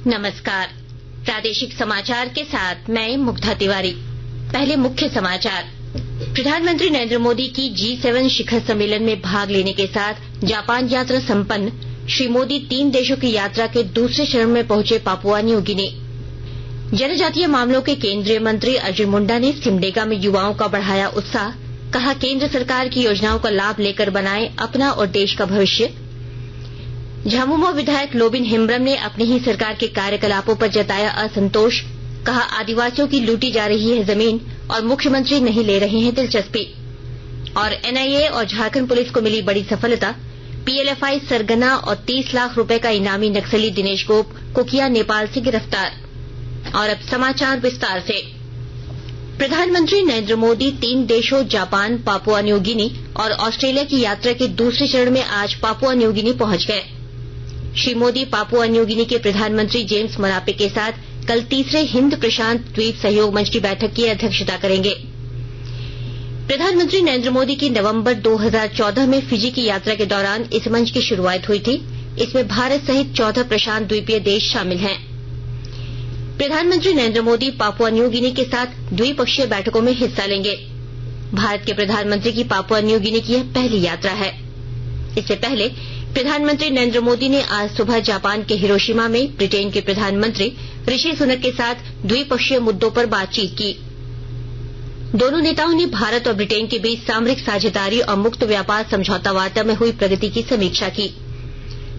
नमस्कार। प्रादेशिक समाचार के साथ मैं मुग्धा तिवारी। पहले मुख्य समाचार। प्रधानमंत्री नरेंद्र मोदी की G7 शिखर सम्मेलन में भाग लेने के साथ जापान यात्रा संपन्न। श्री मोदी 3 देशों की यात्रा के दूसरे चरण में पहुंचे पापुआ न्यू गिनी। जनजातीय मामलों के केंद्रीय मंत्री अर्जुन मुंडा ने सिमडेगा में युवाओं का बढ़ाया उत्साह। कहा, केंद्र सरकार की योजनाओं का लाभ लेकर बनाएं अपना और देश का भविष्य। झामुमो विधायक लोबिन हेम्ब्रम ने अपनी ही सरकार के कार्यकलापों पर जताया असंतोष। कहा, आदिवासियों की लूटी जा रही है जमीन और मुख्यमंत्री नहीं ले रहे हैं दिलचस्पी। और एनआईए और झारखंड पुलिस को मिली बड़ी सफलता। पीएलएफआई सरगना और 30 लाख रुपए का इनामी नक्सली दिनेश गोप को किया नेपाल से गिरफ्तार। और अब समाचार विस्तार से। प्रधानमंत्री नरेंद्र मोदी 3 देशों जापान, पापुआ न्यू गिनी और ऑस्ट्रेलिया की यात्रा के दूसरे चरण में आज पापुआ न्यू गिनी पहुंच गए। Shri Modi Papua New Guinea के प्रधानमंत्री जेम्स मरापे के साथ कल तीसरे हिंद प्रशांत द्वीप सहयोग मंच की बैठक की अध्यक्षता करेंगे। प्रधानमंत्री नरेंद्र मोदी की नवंबर 2014 में फिजी की यात्रा के दौरान इस मंच की शुरुआत हुई थी। इसमें भारत सहित 14 प्रशांत द्वीपीय देश शामिल हैं। प्रधानमंत्री Narendra Modi Papua New Guinea के साथ द्विपक्षीय बैठकों में हिस्सा लेंगे। भारत के प्रधानमंत्री की पापुआ न्यू गिनी की यह पहली यात्रा है। इससे पहले प्रधानमंत्री नरेंद्र मोदी ने आज सुबह जापान के हिरोशिमा में ब्रिटेन के प्रधानमंत्री ऋषि सुनक के साथ द्विपक्षीय मुद्दों पर बातचीत की। दोनों नेताओं ने भारत और ब्रिटेन के बीच सामरिक साझेदारी और मुक्त व्यापार समझौता वार्ता में हुई प्रगति की समीक्षा की।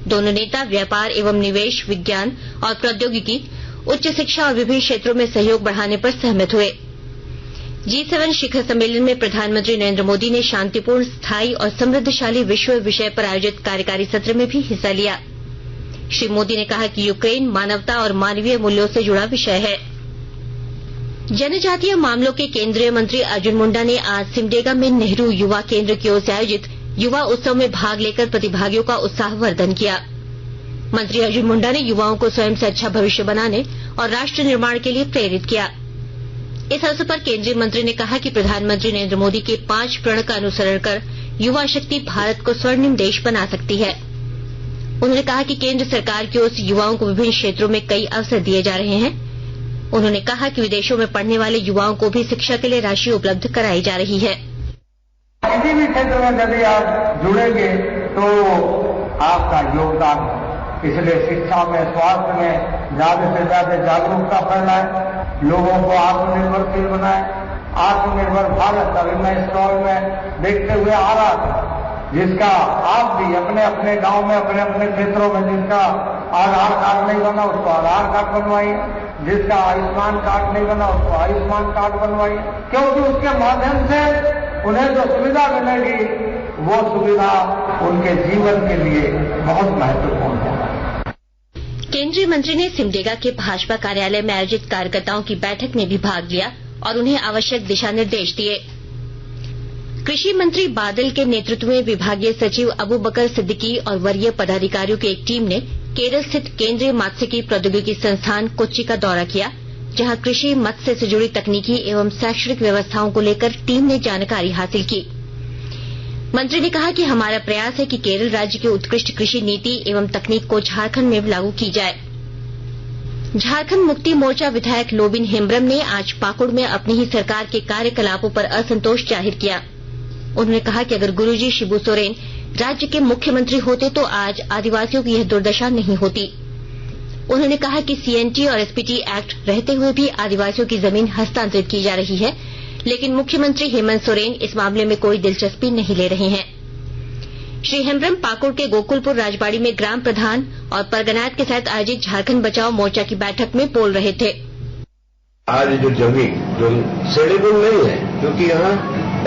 दोनों नेता व्यापार एवं निवेश, विज्ञान और प्रौद्योगिकी, उच्च शिक्षा और विभिन्न क्षेत्रों में सहयोग बढ़ाने पर सहमत हुए। G7 शिखर सम्मेलन में प्रधानमंत्री नरेंद्र मोदी ने शांतिपूर्ण, स्थायी और समृद्धशाली विश्व विषय पर आयोजित कार्यकारी सत्र में भी हिस्सा लिया। श्री मोदी ने कहा कि यूक्रेन मानवता और मानवीय मूल्यों से जुड़ा विषय है। जनजातीय मामलों के केंद्रीय मंत्री अर्जुन मुंडा ने आज सिमडेगा में नेहरू युवा केंद्र की ओर से आयोजित युवा उत्सव में भाग लेकर प्रतिभागियों का उत्साहवर्धन किया। मंत्री अर्जुन मुंडा ने युवाओं को स्वयं से अच्छा भविष्य बनाने और राष्ट्र निर्माण के लिए प्रेरित किया। इस अवसर पर केंद्रीय मंत्री ने कहा कि प्रधानमंत्री नरेंद्र मोदी के 5 प्रण का अनुसरण कर युवा शक्ति भारत को स्वर्णिम देश बना सकती है। उन्होंने कहा कि केंद्र सरकार की ओर से युवाओं को विभिन्न क्षेत्रों में कई अवसर दिए जा रहे हैं। उन्होंने कहा कि विदेशों में पढ़ने वाले युवाओं को भी शिक्षा के लिए राशि उपलब्ध कराई जा रही है। किसी भी क्षेत्र में यदि आप जुड़ेंगे तो आपका योगदान, इसलिए शिक्षा में, स्वास्थ्य में ज्यादा से ज्यादा जागरूकता फैलाए, लोगों को आत्मनिर्भरशील बनाए। आत्मनिर्भर भारत अभी मैं स्टॉल में देखते हुए आ रहा था, जिसका आप भी अपने अपने गांव में, अपने अपने क्षेत्रों में जिसका आधार कार्ड नहीं बना उसको आधार कार्ड बनवाइए, जिसका आयुष्मान कार्ड नहीं बना उसको आयुष्मान कार्ड बनवाइए, क्योंकि उसके माध्यम से उन्हें जो सुविधा मिलेगी वो सुविधा उनके जीवन के लिए बहुत महत्वपूर्ण है। केंद्रीय मंत्री ने सिमडेगा के भाजपा कार्यालय में आयोजित कार्यकर्ताओं की बैठक में भी भाग लिया और उन्हें आवश्यक दिशा निर्देश दिए। कृषि मंत्री बादल के नेतृत्व में विभागीय सचिव अबू बकर सिद्दीकी और वरीय पदाधिकारियों की एक टीम ने केरल स्थित केंद्रीय मात्स्यिकी प्रौद्योगिकी संस्थान कोच्चि का दौरा किया, जहां कृषि, मत्स्य से जुड़ी तकनीकी एवं शैक्षणिक व्यवस्थाओं को लेकर टीम ने जानकारी हासिल की। मंत्री ने कहा कि हमारा प्रयास है कि केरल राज्य की उत्कृष्ट कृषि नीति एवं तकनीक को झारखंड में लागू की जाए। झारखंड मुक्ति मोर्चा विधायक लोबिन हेम्ब्रम ने आज पाकुड़ में अपनी ही सरकार के कार्यकलापों पर असंतोष जाहिर किया। उन्होंने कहा कि अगर गुरुजी शिबू सोरेन राज्य के मुख्यमंत्री होते तो आज आदिवासियों की यह दुर्दशा नहीं होती। उन्होंने कहा कि सीएनटी और एसपीटी एक्ट रहते हुए भी आदिवासियों की जमीन हस्तांतरित की जा रही है, लेकिन मुख्यमंत्री हेमंत सोरेन इस मामले में कोई दिलचस्पी नहीं ले रहे हैं। श्री हेम्ब्रम पाकुड़ के गोकुलपुर राजबाड़ी में ग्राम प्रधान और परगनायत के साथ आयोजित झारखंड बचाओ मोर्चा की बैठक में बोल रहे थे। आज जो जमीन जो सेडेबल नहीं है, क्योंकि यहाँ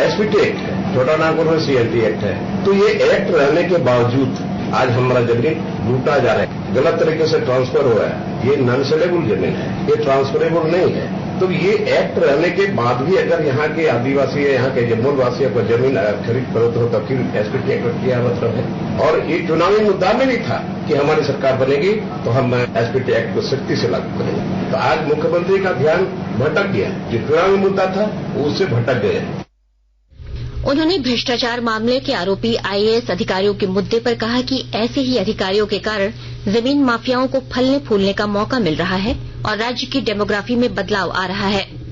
एसपीटी एक्ट है, छोटा नागपुर में सीएनटी एक्ट है, तो ये एक्ट रहने के बावजूद आज हमारा जमीन लूटा जा रहा है, गलत तरीके से ट्रांसफर हो रहा है। ये नॉन सेडेबल जमीन है, ये ट्रांसफरेबल नहीं है। तो ये एक्ट रहने के बाद भी अगर यहाँ के आदिवासी या यहाँ के जम्मू वासियों को जमीन खरीद फरोख्त हो तो फिर एसपीटी एक्ट किया मतलब है। और ये चुनावी मुद्दा में भी था कि हमारी सरकार बनेगी तो हम एसपीटी एक्ट को सख्ती से लागू करेंगे। तो आज मुख्यमंत्री का ध्यान भटक गया, जो चुनावी मुद्दा था उससे भटक गया। उन्होंने भ्रष्टाचार मामले के आरोपी IAS अधिकारियों के मुद्दे पर कहा कि ऐसे ही अधिकारियों के कारण जमीन माफियाओं को फलने फूलने का मौका मिल रहा है और राज्य की डेमोग्राफी में बदलाव आ रहा है।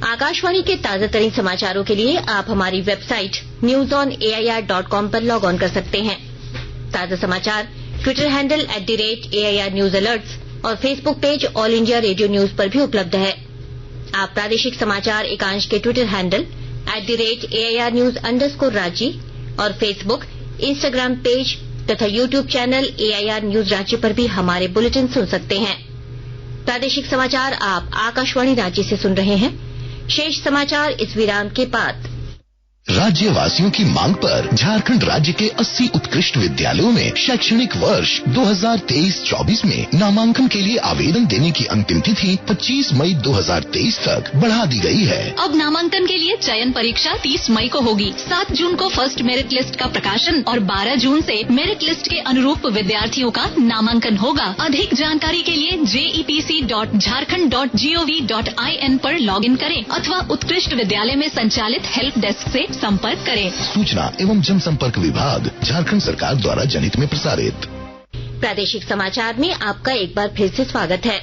आकाशवाणी के ताजातरीन समाचारों के लिए आप हमारी वेबसाइट newsonair.com पर लॉग ऑन कर सकते हैं। ताजा समाचार Twitter handle @AIR News Alerts और Facebook page all India radio news पर भी उपलब्ध है। आप प्रादेशिक समाचार एकांश के ट्विटर हैंडल @AIR News _ और फेसबुक, इंस्टाग्राम पेज तथा YouTube channel AIR News Ranchi पर भी हमारे बुलेटिन सुन सकते हैं। प्रादेशिक समाचार आप आकाशवाणी रांची से सुन रहे हैं। शेष समाचार इस विराम के बाद। राज्यवासियों की मांग पर झारखंड राज्य के 80 उत्कृष्ट विद्यालयों में शैक्षणिक वर्ष 2023-24 में नामांकन के लिए आवेदन देने की अंतिम तिथि 25 मई 2023 तक बढ़ा दी गई है। अब नामांकन के लिए चयन परीक्षा 30 मई को होगी। 7 जून को फर्स्ट मेरिट लिस्ट का प्रकाशन और 12 जून से मेरिट लिस्ट के अनुरूप विद्यार्थियों का नामांकन होगा। अधिक जानकारी के लिए jetc.jharkhand.gov.in पर लॉगिन करें अथवा उत्कृष्ट विद्यालय में संचालित हेल्प डेस्क से संपर्क करें। सूचना एवं जनसंपर्क विभाग, झारखंड सरकार द्वारा जनहित में प्रसारित। प्रादेशिक समाचार में आपका एक बार फिर से स्वागत है।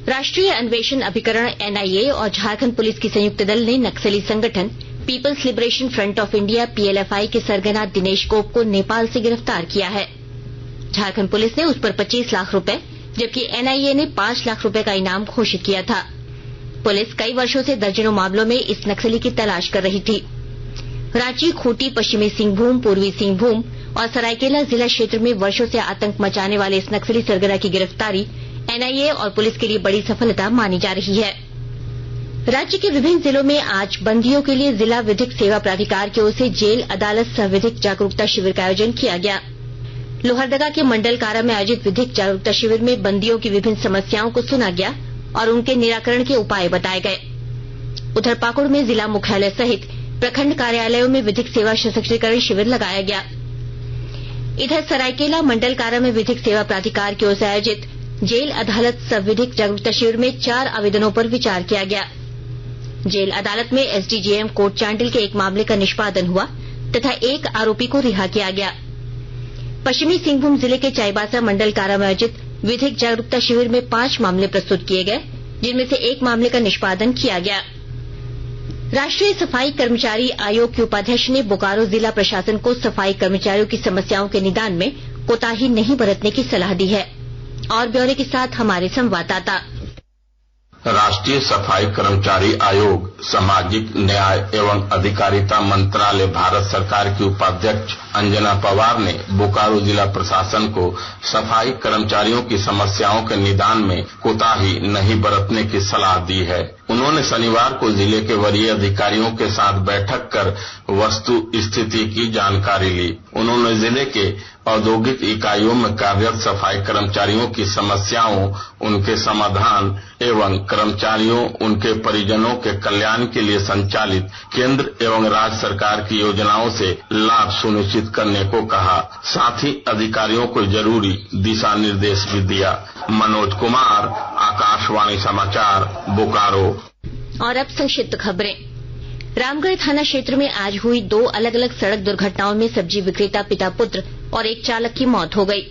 राष्ट्रीय अन्वेषण अभिकरण NIA और झारखंड पुलिस की संयुक्त दल ने नक्सली संगठन people's liberation front of India PLFI के सरगना दिनेश गोप को नेपाल से गिरफ्तार किया है। झारखंड पुलिस ने उस पर 25 लाख रुपए जबकि NIA ने 5 लाख रुपए का इनाम घोषित किया था। पुलिस कई वर्षों से दर्जनों मामलों में इस नक्सली की तलाश कर रही थी। रांची, खूंटी, पश्चिमी सिंहभूम, पूर्वी सिंहभूम और सरायकेला जिला क्षेत्र में वर्षों से आतंक मचाने वाले इस नक्सली सरगना की गिरफ्तारी NIA और पुलिस के लिए बड़ी सफलता मानी जा रही है। राज्य के विभिन्न जिलों में आज बंदियों के लिए जिला विधिक सेवा प्राधिकार की ओर से जेल अदालत सह विधिक जागरूकता शिविर का आयोजन किया गया। लोहरदगा के मंडल कारा में आयोजित विधिक जागरूकता शिविर में बंदियों की विभिन्न समस्याओं को सुना गया और उनके निराकरण के उपाय बताए गए। उधर पाकुड़ में जिला मुख्यालय सहित प्रखंड कार्यालयों में विधिक सेवा सशक्तीकरण शिविर लगाया गया। इधर सरायकेला मंडल कारा में विधिक सेवा प्राधिकार की ओर से आयोजित जेल अदालत सह विधिक जागरूकता शिविर में 4 आवेदनों पर विचार किया गया। जेल अदालत में SDJM कोट चांडिल के एक मामले का निष्पादन हुआ तथा एक आरोपी को रिहा किया गया। पश्चिमी सिंहभूम जिले के चाईबासा मंडल कारा में आयोजित विधिक जागरूकता शिविर में 5 मामले प्रस्तुत किए गए, जिनमें से एक मामले का निष्पादन किया गया। राष्ट्रीय सफाई कर्मचारी आयोग के उपाध्यक्ष ने बोकारो जिला प्रशासन को सफाई कर्मचारियों की समस्याओं के निदान में कोताही नहीं बरतने की सलाह दी है। और ब्यौरे के साथ हमारे संवाददाता। राष्ट्रीय सफाई कर्मचारी आयोग सामाजिक न्याय एवं अधिकारिता मंत्रालय भारत सरकार की उपाध्यक्ष अंजना पवार ने बोकारो जिला प्रशासन को सफाई कर्मचारियों की समस्याओं के निदान में कोताही नहीं बरतने की सलाह दी है। उन्होंने शनिवार को जिले के वरीय अधिकारियों के साथ बैठक कर वस्तु स्थिति की जानकारी ली। उन्होंने जिले के औद्योगिक इकाइयों में कार्यरत सफाई कर्मचारियों की समस्याओं, उनके समाधान एवं कर्मचारियों उनके परिजनों के कल्याण के लिए संचालित केंद्र एवं राज्य सरकार की योजनाओं से लाभ सुनिश्चित करने को कहा। साथ ही अधिकारियों को जरूरी दिशा निर्देश भी दिया। मनोज कुमार, आकाशवाणी समाचार, बोकारो। और अब संक्षिप्त खबरें। रामगढ़ थाना क्षेत्र में आज हुई 2 अलग अलग सड़क दुर्घटनाओं में सब्जी विक्रेता पिता पुत्र और एक चालक की मौत हो गई।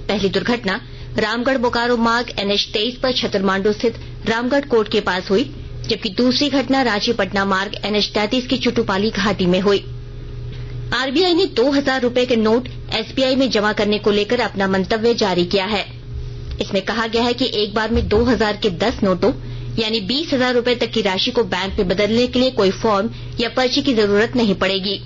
पहली दुर्घटना रामगढ़ बोकारो मार्ग NH 23 पर छतरमांडू स्थित रामगढ़ कोर्ट के पास हुई, जबकि दूसरी घटना रांची पटना मार्ग NH 33 की चुटुपाली घाटी में हुई। RBI ने 2000 रुपए के नोट SBI में जमा करने को लेकर अपना मंतव्य जारी किया है। इसमें कहा गया है कि एक बार में 2000 के 10 नोटों यानी 20,000 रुपए तक की राशि को बैंक में बदलने के लिए कोई फॉर्म या पर्ची की जरूरत नहीं पड़ेगी।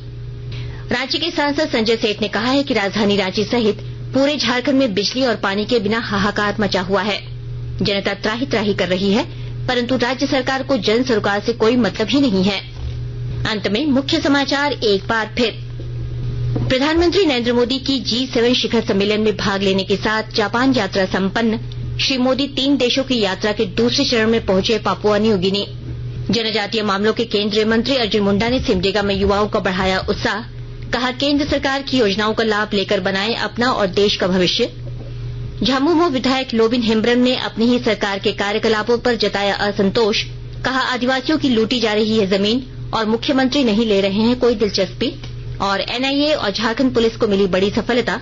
रांची के सांसद संजय सेठ ने कहा है कि राजधानी रांची सहित पूरे झारखंड में बिजली और पानी के बिना हाहाकार मचा हुआ है। जनता त्राही त्राही कर रही है, परंतु राज्य सरकार को जन सरोकार से कोई मतलब ही नहीं है। अंत में मुख्य समाचार एक बार फिर। प्रधानमंत्री नरेंद्र मोदी की G7 शिखर सम्मेलन में भाग लेने के साथ जापान यात्रा संपन्न। श्री मोदी 3 देशों की यात्रा के दूसरे चरण में पहुंचे पापुआ न्यू गिनी। जनजातीय मामलों के केंद्रीय मंत्री अर्जुन मुंडा ने सिमडेगा में युवाओं का बढ़ाया उत्साह। कहा, केंद्र सरकार की योजनाओं का लाभ लेकर बनाएं अपना और देश का भविष्य। झामुमो विधायक लोबिन हेम्ब्रम ने अपनी ही सरकार के कार्यकलापों पर जताया असंतोष। कहा, आदिवासियों की लूटी जा रही है जमीन और मुख्यमंत्री नहीं ले रहे हैं कोई दिलचस्पी, और एनआईए और झारखंड पुलिस को मिली बड़ी सफलता,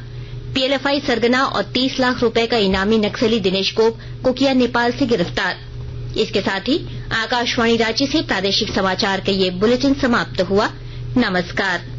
पीएलएफआई सरगना और 30 लाख रुपए का इनामी नक्सली दिनेश गोप को किया नेपाल से गिरफ्तार। इसके साथ ही आकाशवाणी रांची से प्रादेशिक समाचार का ये बुलेटिन समाप्त हुआ। नमस्कार।